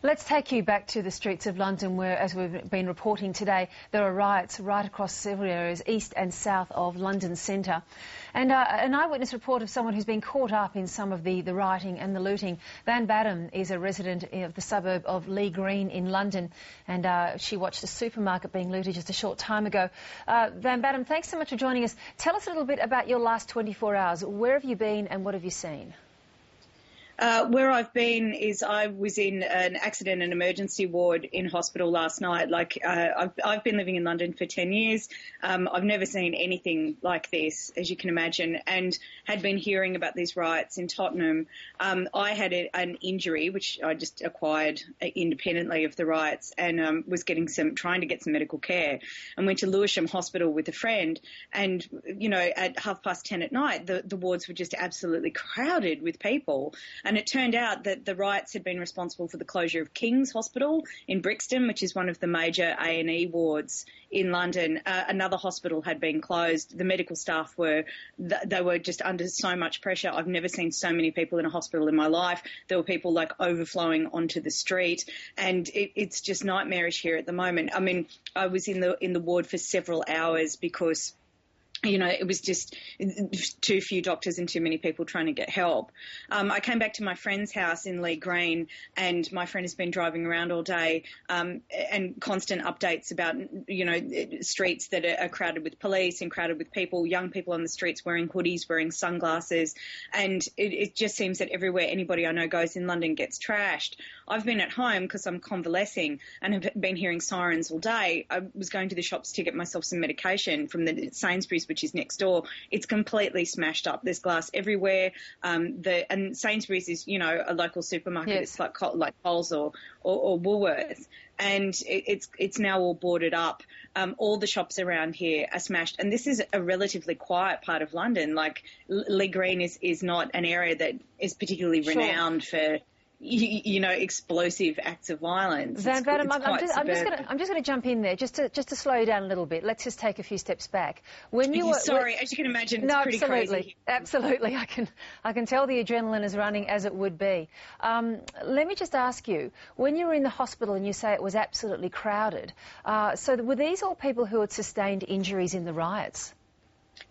Let's take you back to the streets of London where, as we've been reporting today, there are riots right across several areas, east and south of London centre. And an eyewitness report of someone who's been caught up in some of the rioting and the looting. Van Badham is a resident of the suburb of Lee Green in London, and she watched a supermarket being looted just a short time ago. Van Badham, thanks so much for joining us. Tell us a little bit about your last 24 hours. Where have you been and what have you seen? Where I've been is I was in an accident and emergency ward in hospital last night. I've been living in London for 10 years. I've never seen anything like this, as you can imagine, and had been hearing about these riots in Tottenham. I had an injury, which I just acquired independently of the riots, and was trying to get some medical care, and went to Lewisham Hospital with a friend. And, you know, at 10:30 at night, the wards were just absolutely crowded with people. And it turned out that the riots had been responsible for the closure of King's Hospital in Brixton, which is one of the major A&E wards in London. Another hospital had been closed. The medical staff were just under so much pressure. I've never seen so many people in a hospital in my life. There were people overflowing onto the street, and it's just nightmarish here at the moment. I mean, I was in the ward for several hours because, you know, it was just too few doctors and too many people trying to get help. I came back to my friend's house in Lee Green, and my friend has been driving around all day, and constant updates about, you know, streets that are crowded with police and crowded with people, young people on the streets wearing hoodies, wearing sunglasses. And it just seems that everywhere anybody I know goes in London gets trashed. I've been at home because I'm convalescing and have been hearing sirens all day. I was going to the shops to get myself some medication from the Sainsbury's, which is next door. It's completely smashed up. There's glass everywhere. And Sainsbury's is, you know, a local supermarket. Yes. It's like Coles or Woolworths, and it's now all boarded up. All the shops around here are smashed, and this is a relatively quiet part of London. Like, Lee Green is not an area that is particularly renowned for, you know, explosive acts of violence. Van Badham, I'm just going to jump in there, just to slow you down a little bit. Let's just take a few steps back. As you can imagine, it's pretty crazy. Absolutely, I can tell the adrenaline is running as it would be. Let me just ask you, when you were in the hospital and you say it was absolutely crowded, so were these all people who had sustained injuries in the riots?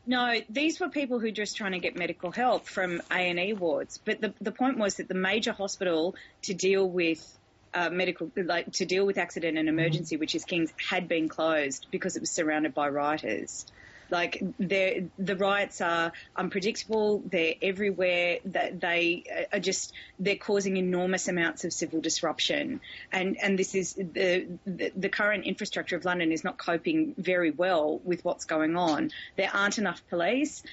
No, these were people who were just trying to get medical help from A&E wards. But the point was that the major hospital to deal with accident and emergency, which is King's, had been closed because it was surrounded by rioters. Like, the riots are unpredictable. They're everywhere. They're causing enormous amounts of civil disruption. And this is the current infrastructure of London is not coping very well with what's going on. There aren't enough police.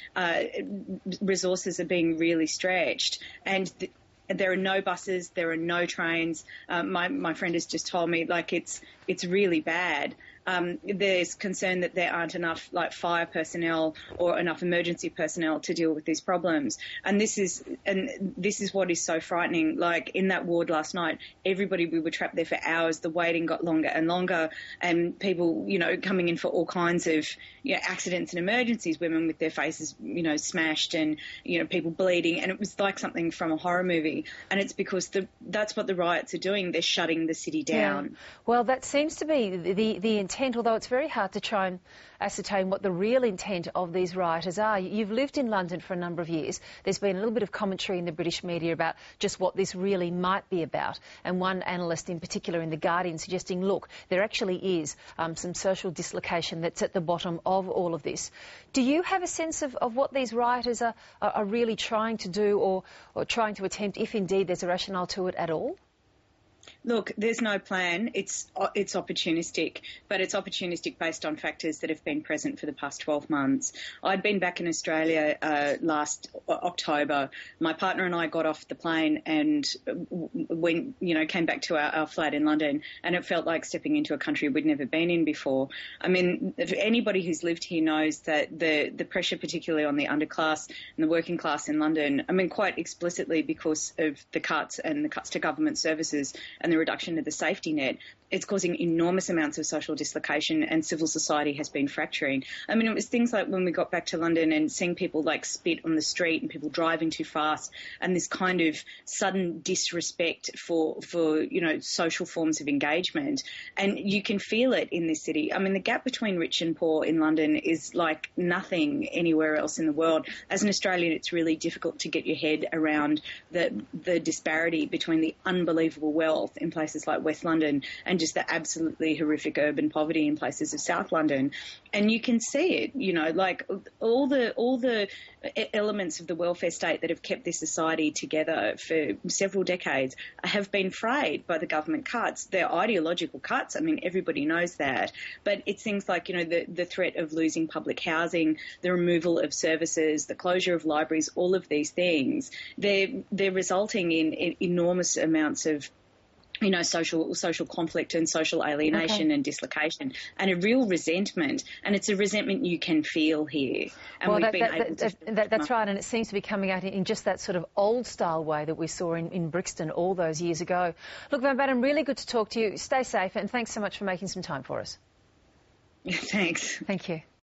Resources are being really stretched. And there are no buses. There are no trains. My friend has just told me, like, it's really bad. There's concern that there aren't enough fire personnel or enough emergency personnel to deal with these problems. And this is what is so frightening. Like, in that ward last night, we were trapped there for hours. The waiting got longer and longer, and people, you know, coming in for all kinds of, you know, accidents and emergencies, women with their faces, you know, smashed, and, you know, people bleeding. And it was like something from a horror movie. And it's because that's what the riots are doing. They're shutting the city down. Yeah. Well, that seems to be the intent, although it's very hard to try and ascertain what the real intent of these rioters are. You've lived in London for a number of years. There's been a little bit of commentary in the British media about just what this really might be about, and one analyst in particular in The Guardian suggesting, look, there actually is some social dislocation that's at the bottom of all of this. Do you have a sense of what these rioters are really trying to do or trying to attempt, if indeed there's a rationale to it at all? Look, there's no plan. It's opportunistic, but it's opportunistic based on factors that have been present for the past 12 months. I'd been back in Australia last October. My partner and I got off the plane and came back to our flat in London, and it felt like stepping into a country we'd never been in before. I mean, if anybody who's lived here knows that the pressure, particularly on the underclass and the working class in London, I mean, quite explicitly because of the cuts to government services and the reduction of the safety net, It's causing enormous amounts of social dislocation, and civil society has been fracturing. I mean, it was things like when we got back to London and seeing people like spit on the street and people driving too fast, and this kind of sudden disrespect for social forms of engagement. And you can feel it in this city. I mean, the gap between rich and poor in London is like nothing anywhere else in the world. As an Australian, it's really difficult to get your head around the disparity between the unbelievable wealth in places like West London and just the absolutely horrific urban poverty in places of South London. And you can see it, like all the elements of the welfare state that have kept this society together for several decades have been frayed by the government cuts. They're ideological cuts. I mean, everybody knows that. But it's things like, the threat of losing public housing, the removal of services, the closure of libraries, all of these things. They're resulting in enormous amounts of social conflict and social alienation and dislocation and a real resentment. And it's a resentment you can feel here. And that's right. And it seems to be coming out in just that sort of old style way that we saw in Brixton all those years ago. Look, Van Batten, really good to talk to you. Stay safe and thanks so much for making some time for us. Thanks. Thank you.